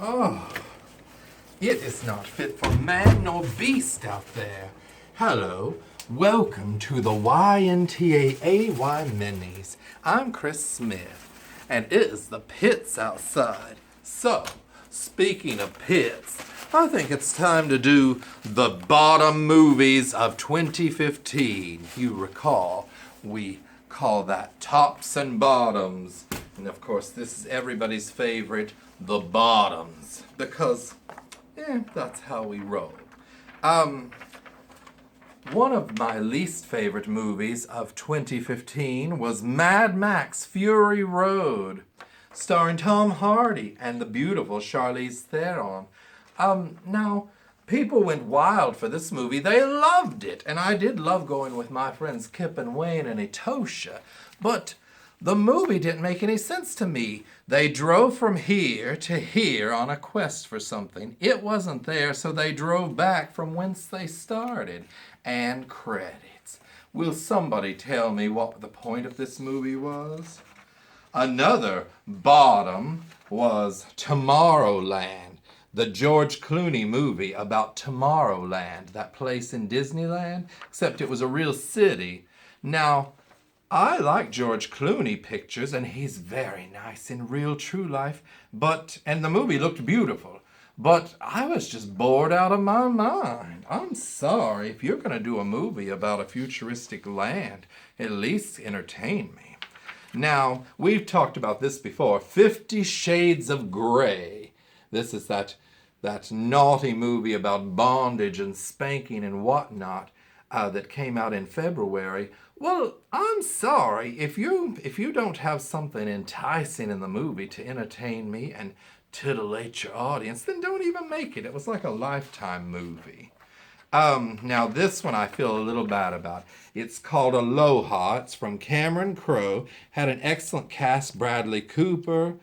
Oh, it is not fit for man nor beast out there. Hello, welcome to the YNTAAY Minis. I'm Chris Smith, and it is the pits outside. So, speaking of pits, I think it's time to do the bottom movies of 2015. You recall, we call that tops and bottoms. And of course, this is everybody's favorite, the bottoms, because that's how we roll. One of my least favorite movies of 2015 was Mad Max Fury Road, starring Tom Hardy and the beautiful Charlize Theron. Now, people went wild for this movie. They loved it, and I did love going with my friends Kip and Wayne and Etosha, but the movie didn't make any sense to me. They drove from here to here on a quest for something. It wasn't there, so they drove back from whence they started. And credits. Will somebody tell me what the point of this movie was? Another bottom was Tomorrowland, the George Clooney movie about Tomorrowland, that place in Disneyland, except it was a real city. Now, I like George Clooney pictures, and he's very nice in real true life, and the movie looked beautiful, but I was just bored out of my mind. I'm sorry, if you're going to do a movie about a futuristic land, at least entertain me. Now, we've talked about this before, 50 Shades of Grey. This is that naughty movie about bondage and spanking and whatnot that came out in February. Well, I'm sorry, if you don't have something enticing in the movie to entertain me and titillate your audience, then don't even make it. It was like a Lifetime movie. Now this one I feel a little bad about. It's called Aloha. It's from Cameron Crowe. Had an excellent cast: Bradley Cooper,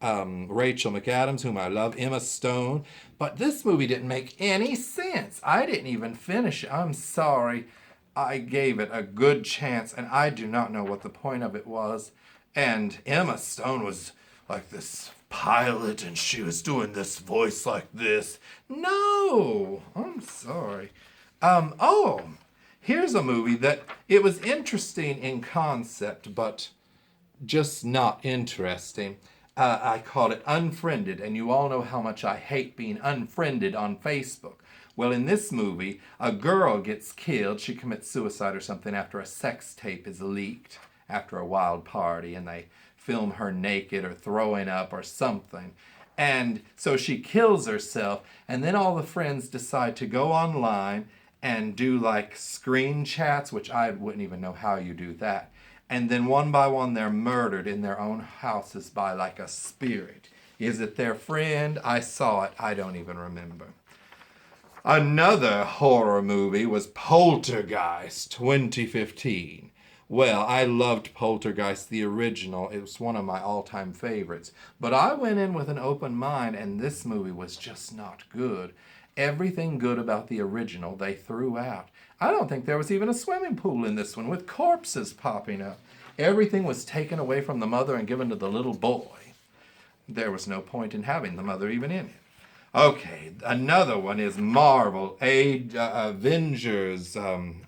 Rachel McAdams, whom I love, Emma Stone. But this movie didn't make any sense. I didn't even finish it. I'm sorry. I gave it a good chance, and I do not know what the point of it was. And Emma Stone was like this pilot, and she was doing this voice like this. No, I'm sorry. Here's a movie that it was interesting in concept, but just not interesting. I called it Unfriended, and you all know how much I hate being unfriended on Facebook. Well, in this movie, a girl gets killed. She commits suicide or something after a sex tape is leaked after a wild party, and they film her naked or throwing up or something. And so she kills herself, and then all the friends decide to go online and do like screen chats, which I wouldn't even know how you do that. And then one by one, they're murdered in their own houses by like a spirit. Is it their friend? I saw it. I don't even remember. Another horror movie was Poltergeist 2015. Well, I loved Poltergeist, the original. It was one of my all-time favorites. But I went in with an open mind, and this movie was just not good. Everything good about the original they threw out. I don't think there was even a swimming pool in this one with corpses popping up. Everything was taken away from the mother and given to the little boy. There was no point in having the mother even in it. Okay, another one is Marvel, Avengers,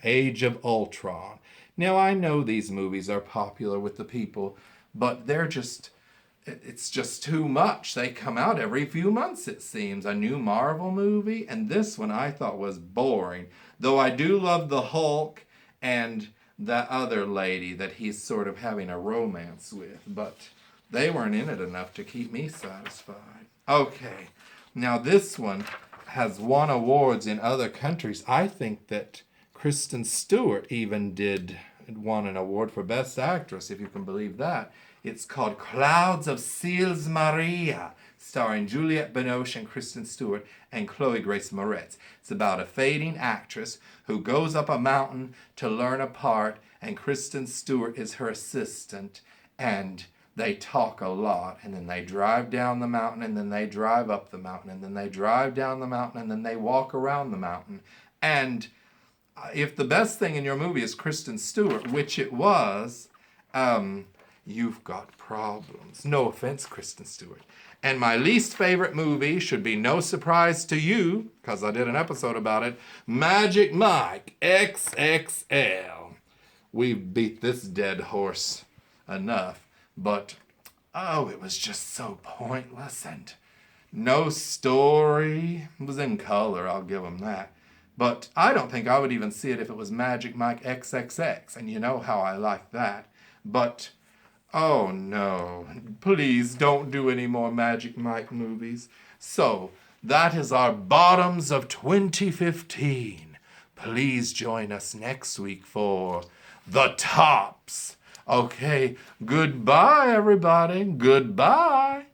Age of Ultron. Now, I know these movies are popular with the people, but it's just too much. They come out every few months, it seems. A new Marvel movie, and this one I thought was boring. Though I do love the Hulk and that other lady that he's sort of having a romance with, but they weren't in it enough to keep me satisfied. Okay. Now, this one has won awards in other countries. I think that Kristen Stewart even won an award for Best Actress, if you can believe that. It's called Clouds of Sils Maria, starring Juliette Binoche and Kristen Stewart and Chloe Grace Moretz. It's about a fading actress who goes up a mountain to learn a part, and Kristen Stewart is her assistant, and they talk a lot, and then they drive down the mountain, and then they drive up the mountain, and then they drive down the mountain, and then they walk around the mountain. And if the best thing in your movie is Kristen Stewart, which it was, you've got problems. No offense, Kristen Stewart. And my least favorite movie should be no surprise to you, because I did an episode about it, Magic Mike XXL. We've beat this dead horse enough, but oh, it was just so pointless and no story. It was in color, I'll give them that. But I don't think I would even see it if it was Magic Mike XXX, and you know how I like that. But oh no, please don't do any more Magic Mike movies. So, that is our bottoms of 2015. Please join us next week for the tops. Okay, goodbye everybody, goodbye.